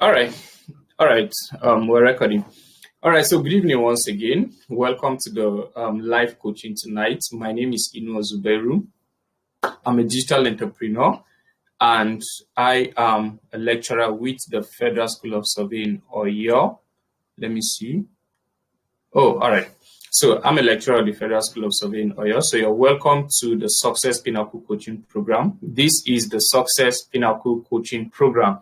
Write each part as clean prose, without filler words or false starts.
All right. All right. We're recording. All right. So good evening once again. Welcome to the live coaching tonight. My name is Inu Zuberu. I'm a digital entrepreneur and I am a lecturer with the Federal School of Surveying, Oyo. Let me see. Oh, all right. So I'm a lecturer at the Federal School of Surveying, Oyo. So you're welcome to the Success Pinnacle Coaching Program. This is the Success Pinnacle Coaching Program.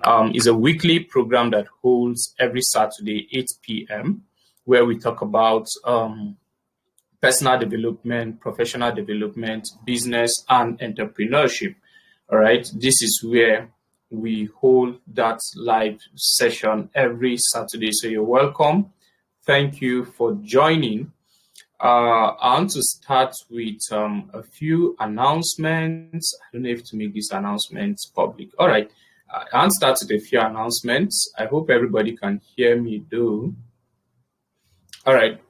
It's a weekly program that holds every Saturday, 8 p.m., where we talk about personal development, professional development, business, and entrepreneurship. All right. This is where we hold that live session every Saturday. So you're welcome. Thank you for joining. I want to start with a few announcements. I don't know if to make these announcements public. All right. I want to start with a few announcements. I hope everybody can hear me though. All right.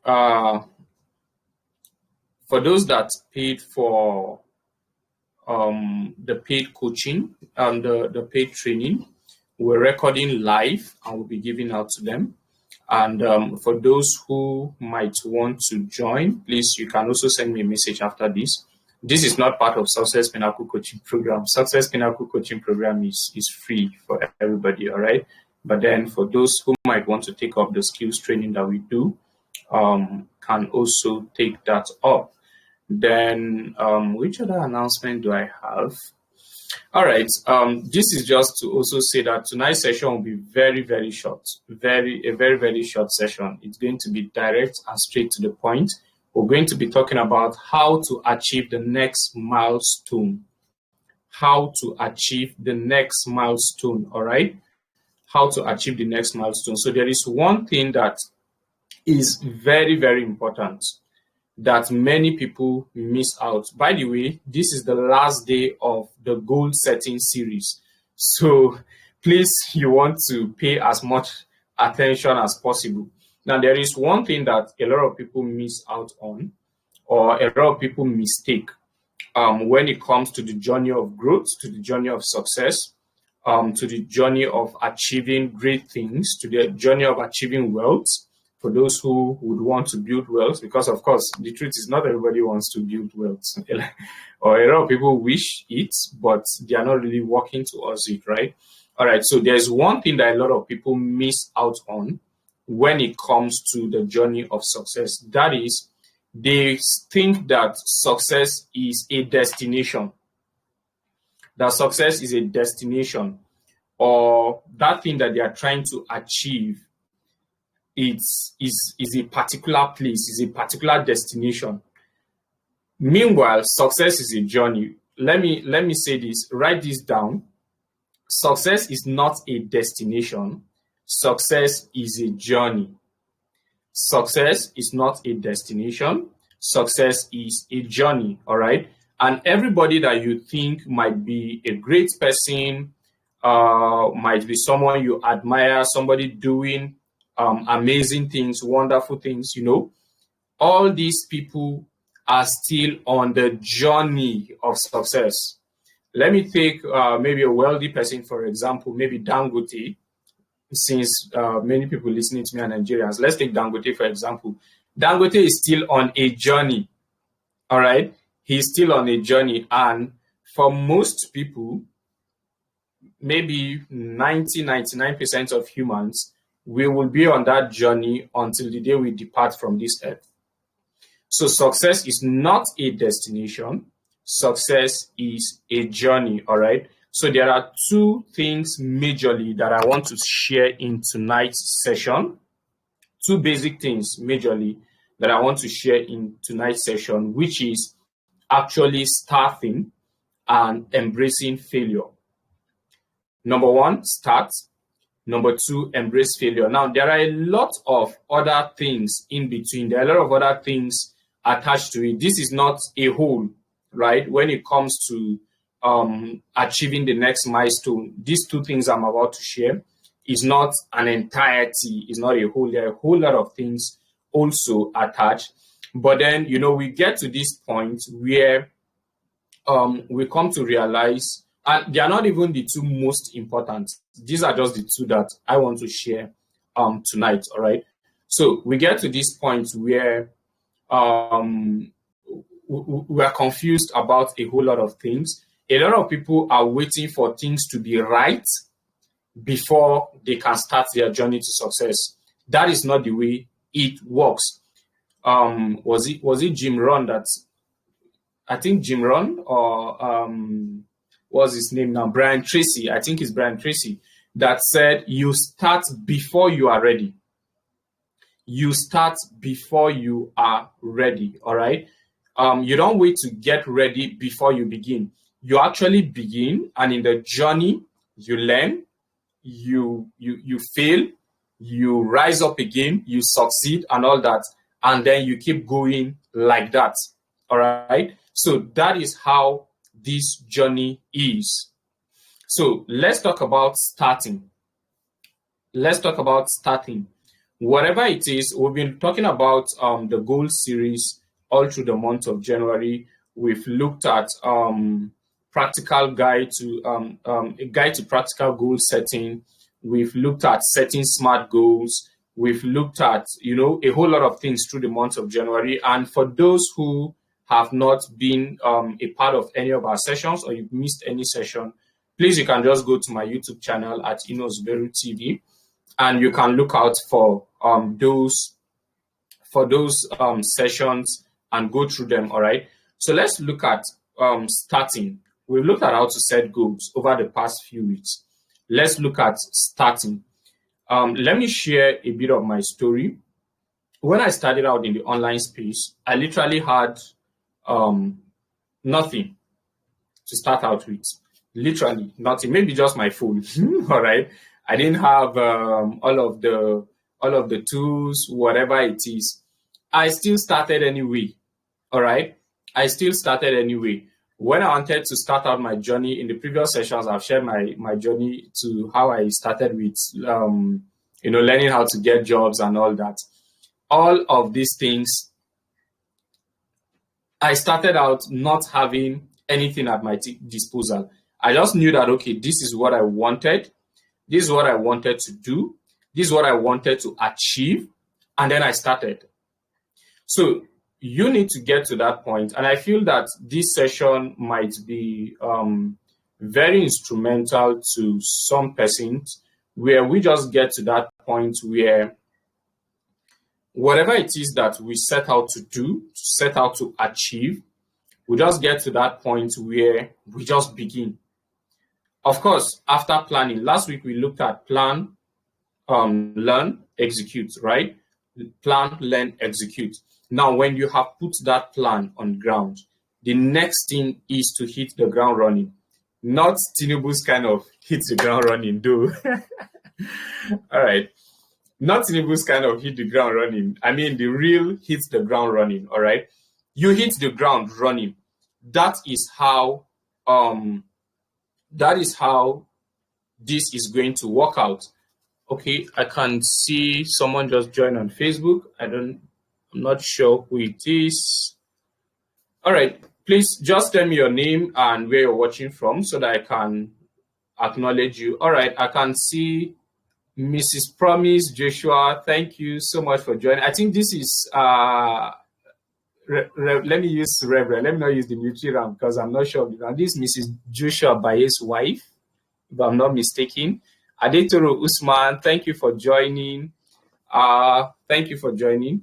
For those that paid for the paid coaching and the paid training, we're recording live and we'll be giving out to them. And for those who might want to join, please, you can also send me a message after this. This is not part of Success Pinnacle Coaching Program. Success Pinnacle Coaching Program is free for everybody, all right? But then for those who might want to take up the skills training that we do, can also take that up. Then which other announcement do I have? All right, this is just to also say that tonight's session will be very, very short, very short session. It's going to be direct and straight to the point. We're going to be talking about how to achieve the next milestone. How to achieve the next milestone, all right? How to achieve the next milestone. So there is one thing that is very, very important that many people miss out. By the way, this is the last day of the goal setting series. So please, you want to pay as much attention as possible. Now, there is one thing that a lot of people miss out on, or a lot of people mistake when it comes to the journey of growth, to the journey of success, to the journey of achieving great things, to the journey of achieving wealth, for those who would want to build wealth, because of course, the truth is not everybody wants to build wealth. Or a lot of people wish it, but they are not really working towards it, right? All right, so there's one thing that a lot of people miss out on when it comes to the journey of success. That is, they think that success is a destination. That success is a destination, or that thing that they are trying to achieve is a particular place, is a particular destination. Meanwhile, success is a journey. Let me say this, write this down. Success is not a destination. Success is a journey. Success is not a destination. Success is a journey, all right? And everybody that you think might be a great person, might be someone you admire, somebody doing amazing things, wonderful things, you know, all these people are still on the journey of success. Let me take maybe a wealthy person, for example, maybe Dangote, since many people listening to me are Nigerians. Let's take Dangote, for example. Dangote is still on a journey, all right? He's still on a journey. And for most people, maybe 99% of humans, we will be on that journey until the day we depart from this earth. So success is not a destination. Success is a journey, all right? So there are two things majorly that I want to share in tonight's session. Two basic things majorly that I want to share in tonight's session, which is actually starting and embracing failure. Number one, start. Number two, embrace failure. Now, there are a lot of other things in between. There are a lot of other things attached to it. This is not a whole, right? When it comes to achieving the next milestone, these two things I'm about to share is not an entirety, is not a whole. There are a whole lot of things also attached. But then, you know, we get to this point where we come to realize And they are not even the two most important. These are just the two that I want to share tonight. All right. So we get to this point where we are confused about a whole lot of things. A lot of people are waiting for things to be right before they can start their journey to success. That is not the way it works. Was it Jim Rohn that, I think Jim Rohn, or what's his name now? Brian Tracy. I think it's Brian Tracy that said you start before you are ready. You start before you are ready. All right. You don't wait to get ready before you begin. You actually begin, and in the journey, you learn, you fail, you rise up again, you succeed, and all that, and then you keep going like that. All right. So that is how this journey is. So let's talk about starting. Let's talk about starting. Whatever it is, we've been talking about the goal series all through the month of January. We've looked at practical guide to a guide to practical goal setting. We've looked at setting smart goals. We've looked at, a whole lot of things through the month of January. And for those who have not been a part of any of our sessions, or you've missed any session, please, you can just go to my YouTube channel at Inosberu TV, and you can look out for those sessions and go through them. All right. So let's look at starting. We've looked at how to set goals over the past few weeks. Let's look at starting. Let me share a bit of my story. When I started out in the online space, I literally had nothing to start out with. Literally nothing. Maybe just my phone. All right. I didn't have all of the tools, whatever it is. I still started anyway. All right. I still started anyway. When I wanted to start out my journey in the previous sessions, I've shared my journey to how I started with, learning how to get jobs and all that. All of these things, I started out not having anything at my disposal. I just knew that, okay, this is what I wanted. This is what I wanted to do. This is what I wanted to achieve. And then I started. So you need to get to that point. And I feel that this session might be very instrumental to some persons, where we just get to that point where whatever it is that we set out to do, set out to achieve, we just get to that point where we just begin. Of course, after planning, last week we looked at plan, learn, execute, right? Plan, learn, execute. Now, when you have put that plan on ground, the next thing is to hit the ground running. Not Tinubu's kind of hit the ground running, though. All right. Not Tinubu's kind of hit the ground running. I mean, the real hit the ground running, all right? You hit the ground running. That is how this is going to work out. Okay, I can see someone just joined on Facebook. I'm not sure who it is. All right, please just tell me your name and where you're watching from so that I can acknowledge you. All right, I can see Mrs. Promise Joshua. Thank you so much for joining. I think this is let me use Reverend. Let me not use the military rank because I'm not sure. This is Mrs. Joshua Baye's wife, if I'm not mistaken. Adetoro Usman, thank you for joining. Thank you for joining.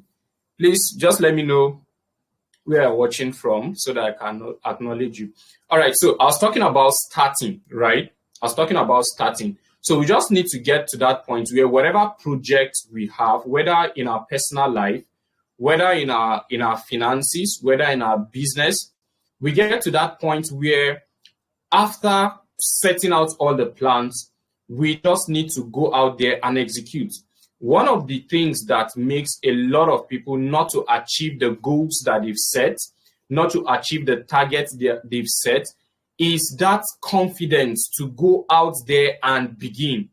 Please just let me know where you're watching from so that I can acknowledge you. All right, so I was talking about starting, right? So we just need to get to that point where whatever project we have, whether in our personal life, whether in our finances, whether in our business, we get to that point where after setting out all the plans, we just need to go out there and execute. One of the things that makes a lot of people not to achieve the goals that they've set, not to achieve the targets they've set, is that confidence to go out there and begin.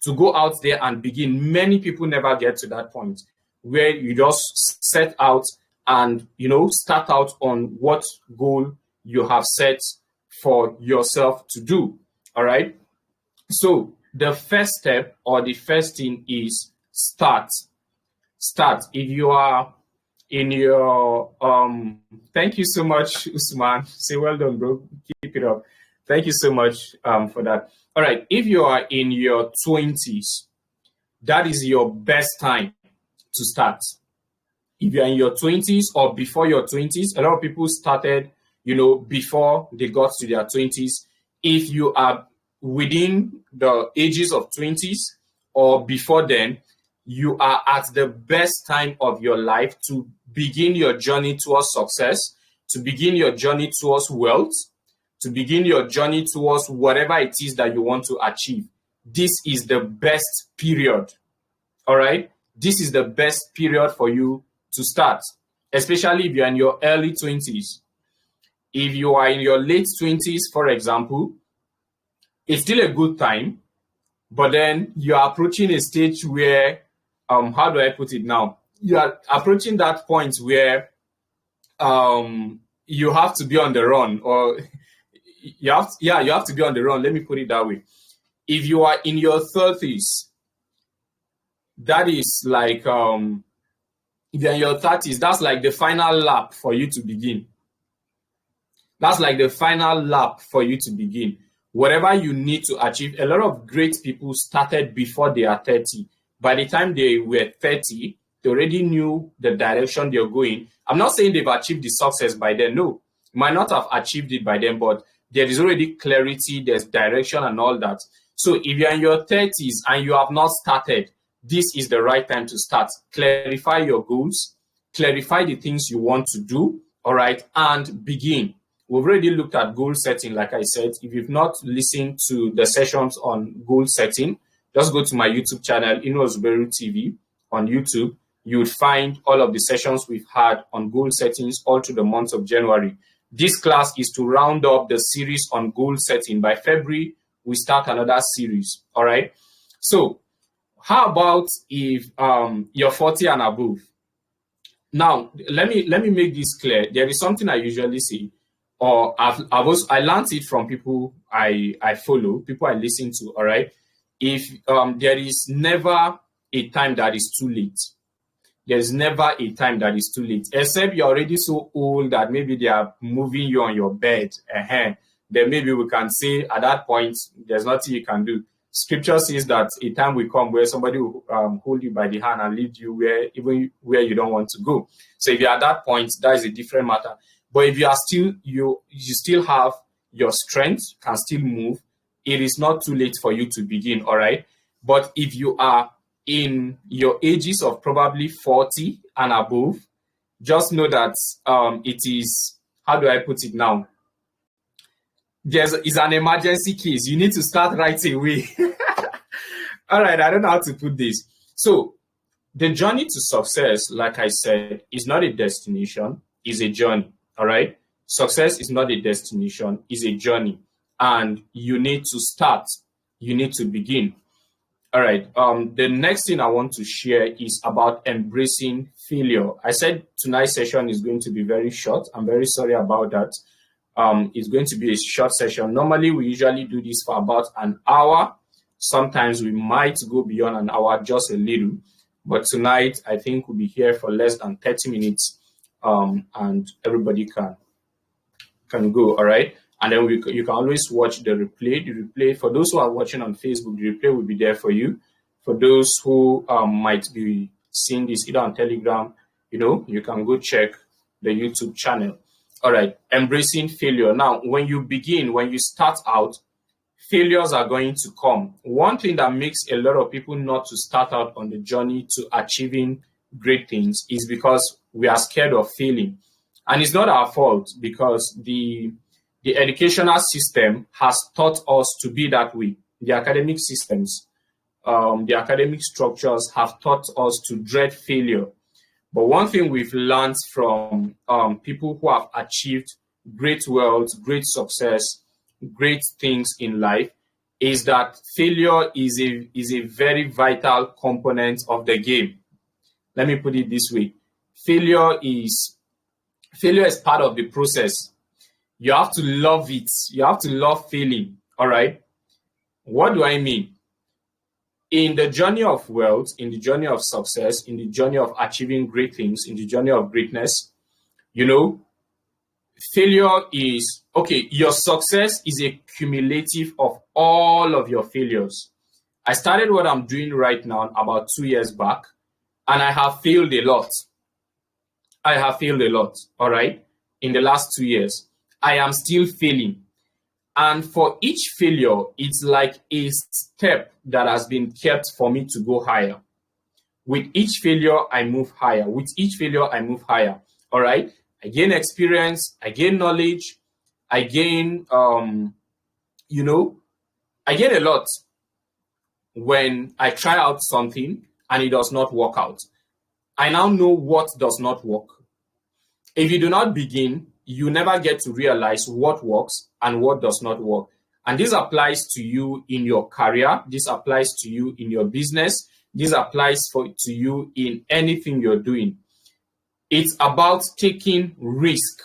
Many people never get to that point where you just set out and, start out on what goal you have set for yourself to do. All right. So the first step or the first thing is start. Start. If you are in your thank you so much, Usman. Say well done, bro. Keep it up. Thank you so much for that. All right. If you are in your 20s, that is your best time to start. If you're in your 20s or before your 20s, a lot of people started, before they got to their 20s. If you are within the ages of 20s or before then, you are at the best time of your life to begin your journey towards success, to begin your journey towards wealth, to begin your journey towards whatever it is that you want to achieve. This is the best period. All right. This is the best period for you to start, especially if you're in your early 20s. If you are in your late 20s, for example, it's still a good time, but then you are approaching a stage where, how do I put it now? You are approaching that point where you have to be on the run, or you have to be on the run. Let me put it that way. If you are in your 30s, that is like, if you're in your 30s, that's like the final lap for you to begin. That's like the final lap for you to begin. Whatever you need to achieve, a lot of great people started before they are 30. By the time they were 30, they already knew the direction they're going. I'm not saying they've achieved the success by then. No, you might not have achieved it by then, but there is already clarity, there's direction and all that. So if you're in your 30s and you have not started, this is the right time to start. Clarify your goals, clarify the things you want to do, all right, and begin. We've already looked at goal setting, like I said. If you've not listened to the sessions on goal setting, just go to my YouTube channel, Inuozuberu TV on YouTube. You would find all of the sessions we've had on goal settings all through the month of January. This class is to round up the series on goal setting. By February, we start another series, all right? So how about if you're 40 and above? Now, let me make this clear. There is something I usually say, or I learned it from people I follow, people I listen to, all right? If there is never a time that is too late. There's never a time that is too late, except you're already so old that maybe they are moving you on your bed. Then maybe we can say at that point, there's nothing you can do. Scripture says that a time will come where somebody will hold you by the hand and lead you where you don't want to go. So if you're at that point, that is a different matter. But if you are still, you still have your strength, can still move, it is not too late for you to begin, all right? But if you are in your ages of probably 40 and above, just know that it is, how do I put it now? It's an emergency case. You need to start right away. All right, I don't know how to put this. So the journey to success, like I said, is not a destination, it's a journey, all right? Success is not a destination, it's a journey. And you need to start, you need to begin. All right, the next thing I want to share is about embracing failure. I said tonight's session is going to be very short. I'm very sorry about that. It's going to be a short session. Normally, we usually do this for about an hour. Sometimes we might go beyond an hour, just a little. But tonight, I think we'll be here for less than 30 minutes, and everybody can go, all right? And then you can always watch the replay. The replay, for those who are watching on Facebook, the replay will be there for you. For those who might be seeing this either on Telegram, you can go check the YouTube channel. All right, embracing failure. Now, when you start out, failures are going to come. One thing that makes a lot of people not to start out on the journey to achieving great things is because we are scared of failing. And it's not our fault, because the educational system has taught us to be that way. The academic systems, the academic structures have taught us to dread failure. But one thing we've learned from people who have achieved great wealth, great success, great things in life is that failure is a very vital component of the game. Let me put it this way. Failure is part of the process. You have to love it. You have to love failing. All right. What do I mean? In the journey of wealth, in the journey of success, in the journey of achieving great things, in the journey of greatness, you know, failure is okay. Your success is a cumulative of all of your failures. I started what I'm doing right now about 2 years back, and I have failed a lot. I have failed a lot, all right, in the last 2 years. I am still failing. And for each failure, it's like a step that has been kept for me to go higher. With each failure, I move higher. With each failure, I move higher, all right? I gain experience, I gain knowledge, I gain, you know, I get a lot when I try out something and it does not work out. I now know what does not work. If you do not begin, you never get to realize what works and what does not work. And this applies to you in your career. This applies to you in your business. This applies to you in anything you're doing. It's about taking risk.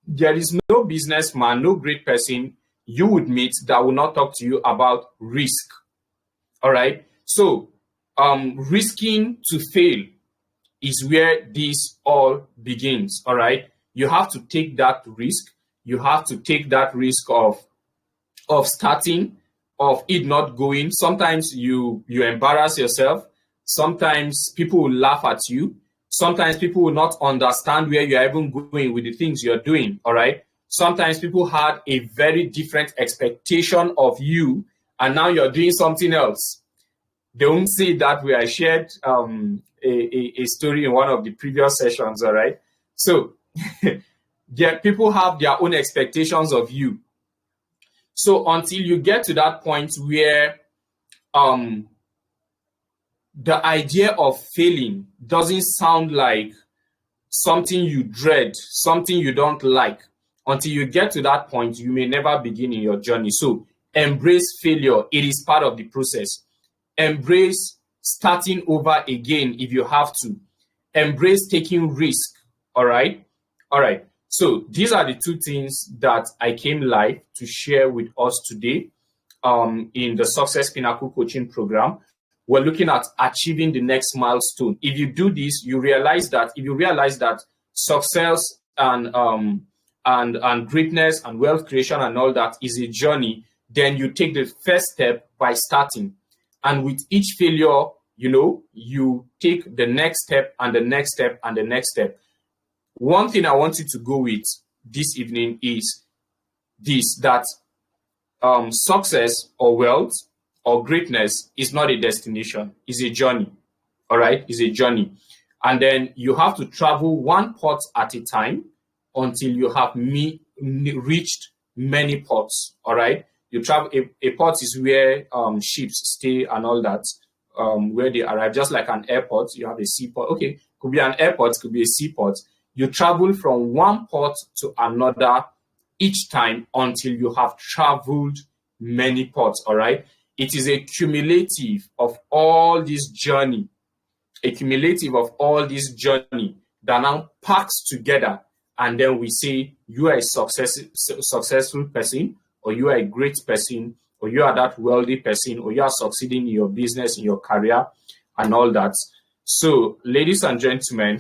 There is no businessman, no great person you would meet that will not talk to you about risk. All right. So, risking to fail is where this all begins. All right. You have to take that risk. You have to take that risk of starting, of it not going. Sometimes you embarrass yourself. Sometimes people will laugh at you. Sometimes people will not understand where you're even going with the things you're doing. All right. Sometimes people had a very different expectation of you, and now you're doing something else. They won't see it that way. I shared a story in one of the previous sessions. All right. So yeah, people have their own expectations of you. So until you get to that point where the idea of failing doesn't sound like something you dread, something you don't like, until you get to that point, you may never begin in your journey. So embrace failure. It is part of the process. Embrace starting over again if you have to. Embrace taking risk. All right. All right. So these are the two things that I came live to share with us today in the Success Pinnacle Coaching Program. We're looking at achieving the next milestone. If you do this, you realize that success and greatness and wealth creation and all that is a journey, then you take the first step by starting. And with each failure, you take the next step and the next step and the next step. One thing I want you to go with this evening is this, that success or wealth or greatness is not a destination, it's a journey. All right, it's a journey. And then you have to travel one port at a time until you have reached many ports. All right, you travel, a port is where ships stay and all that, where they arrive, just like an airport. You have a seaport. Okay, could be an airport, could be a seaport. You travel from one port to another each time until you have traveled many ports. All right. It is a cumulative of all this journey, that now packs together. And then we say you are a successful person, or you are a great person, or you are that wealthy person, or you are succeeding in your business, in your career, and all that. So, ladies and gentlemen,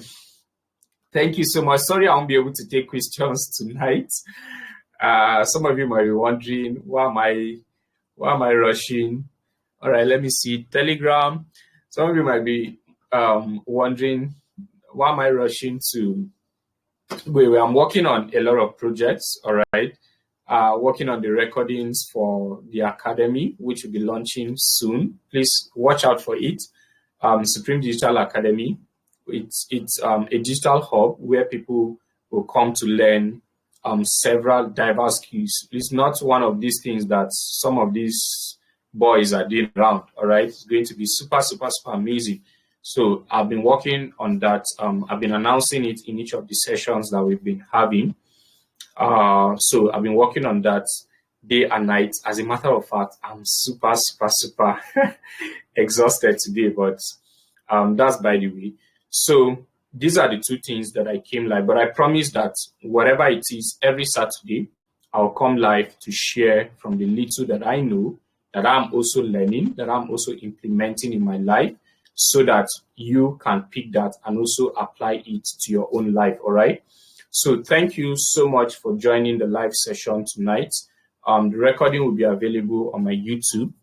thank you so much. Sorry I won't be able to take questions tonight. Some of you might be wondering, why am I rushing? All right, let me see. Telegram. Some of you might be wondering, why am I rushing to... Wait, I'm working on a lot of projects, all right? Working on the recordings for the Academy, which will be launching soon. Please watch out for it. Supreme Digital Academy. It's a digital hub where people will come to learn several diverse skills. It's not one of these things that some of these boys are doing around. All right, it's going to be super, super, super amazing. So I've been working on that. I've been announcing it in each of the sessions that we've been having. So I've been working on that day and night. As a matter of fact, I'm super, super, super exhausted today, but that's by the way. So these are the two things that I came live. But I promise that whatever it is, every Saturday, I'll come live to share from the little that I know, that I'm also learning, that I'm also implementing in my life, so that you can pick that and also apply it to your own life. All right. So thank you so much for joining the live session tonight. The recording will be available on my YouTube,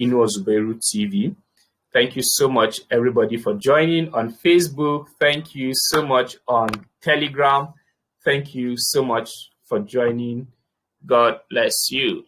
Inu Ozuberu TV. Thank you so much, everybody, for joining on Facebook. Thank you so much on Telegram. Thank you so much for joining. God bless you.